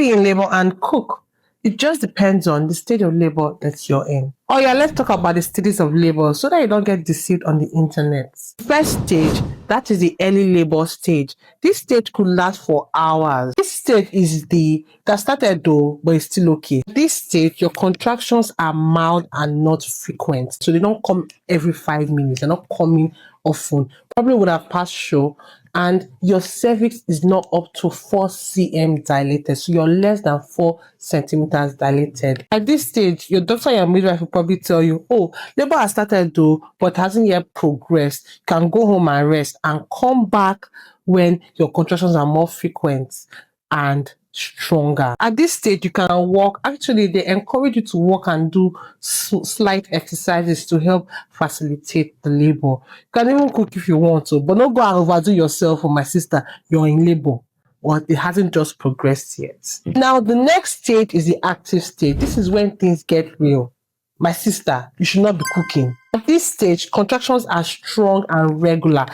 be in labor and cook. It just depends on the stage of labor that you're in. Oh yeah, let's talk about the stages of labor so that you don't get deceived on the internet. First stage, that is the early labor stage. This stage could last for hours. This stage is the that started though, but it's still okay. This stage, your contractions are mild and not frequent. So they don't come every 5 minutes. They're not coming often. Probably would have passed show, and your cervix is not up to 4 cm dilated, so you're less than 4 centimeters dilated. At this stage, your doctor and your midwife will probably tell you, oh, labor has started though, but hasn't yet progressed. You can go home and rest and come back when your contractions are more frequent and stronger. At this stage, you can walk. Actually, they encourage you to walk and do slight exercises to help facilitate the labor. You can even cook if you want to, but don't go and overdo yourself. For my sister, you're in labor, or it hasn't just progressed yet. Now, the next stage is the active stage. This is when things get real. My sister, you should not be cooking. At this stage, contractions are strong and regular.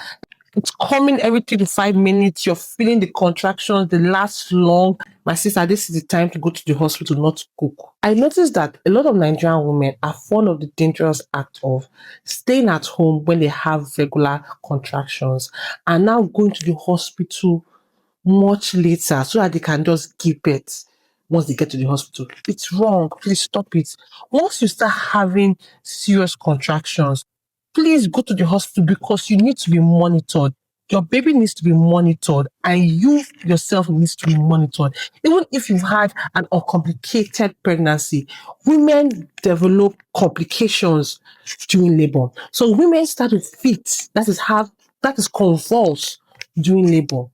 It's coming every 3 to 5 minutes. You're feeling the contractions, they last long. My sister, this is the time to go to the hospital, not to cook. I noticed that a lot of Nigerian women are fond of the dangerous act of staying at home when they have regular contractions and now going to the hospital much later so that they can just give birth once they get to the hospital. It's wrong. Please stop it. Once you start having serious contractions, please go to the hospital because you need to be monitored. Your baby needs to be monitored and you yourself needs to be monitored. Even if you've had an uncomplicated pregnancy, women develop complications during labor. So women start to fit, that is convulse during labor.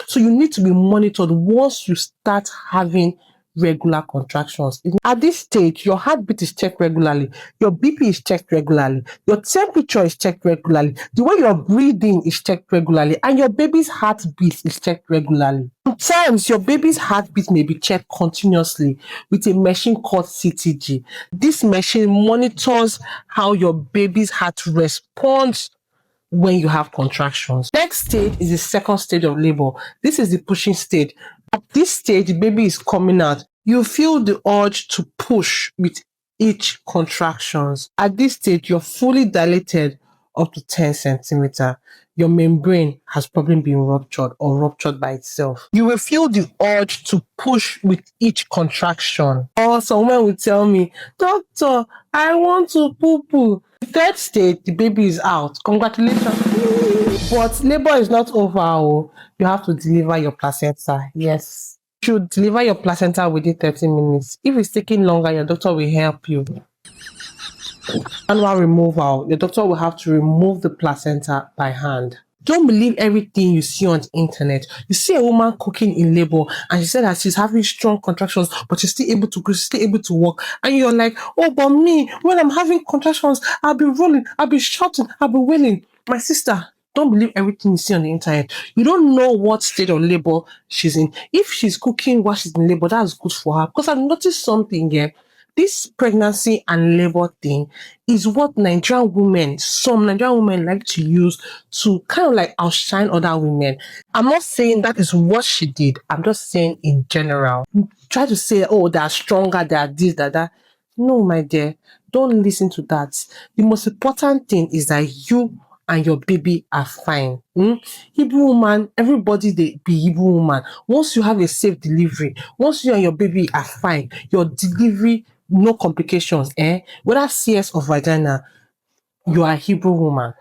So you need to be monitored once you start having regular contractions. At this stage, your heartbeat is checked regularly, your BP is checked regularly, your temperature is checked regularly, the way you're breathing is checked regularly, and your baby's heartbeat is checked regularly. Sometimes your baby's heartbeat may be checked continuously with a machine called CTG. This machine monitors how your baby's heart responds when you have contractions. Next stage is the second stage of labor. This is the pushing stage. At this stage, the baby is coming out. You feel the urge to push with each contractions. At this stage, you're fully dilated up to 10 centimeters. Your membrane has probably been ruptured or ruptured by itself. You will feel the urge to push with each contraction. Or someone will tell me, doctor, I want to poo-poo. The third stage, the baby is out. Congratulations. But labor is not over. Oh. You have to deliver your placenta. Yes. You should deliver your placenta within 30 minutes. If it's taking longer, your doctor will help you. Manual removal. Your doctor will have to remove the placenta by hand. Don't believe everything you see on the internet. You see a woman cooking in labor and she said that she's having strong contractions, but she's still able to go, she's still able to walk. And you're like, oh, but me, when I'm having contractions, I'll be rolling, I'll be shouting, I'll be wailing. My sister, don't believe everything you see on the internet. You don't know what stage of labor she's in. If she's cooking while she's in labor, that's good for her. Because I've noticed something here. This pregnancy and labor thing is what some Nigerian women like to use to kind of like outshine other women. I'm not saying that is what she did. I'm just saying in general. Try to say, oh, they are stronger, they are this, that. No, my dear, don't listen to that. The most important thing is that you and your baby are fine. Hebrew woman, everybody they be Hebrew woman. Once you have a safe delivery, once you and your baby are fine, your delivery, no complications, whether CS or vagina, you are a Hebrew woman.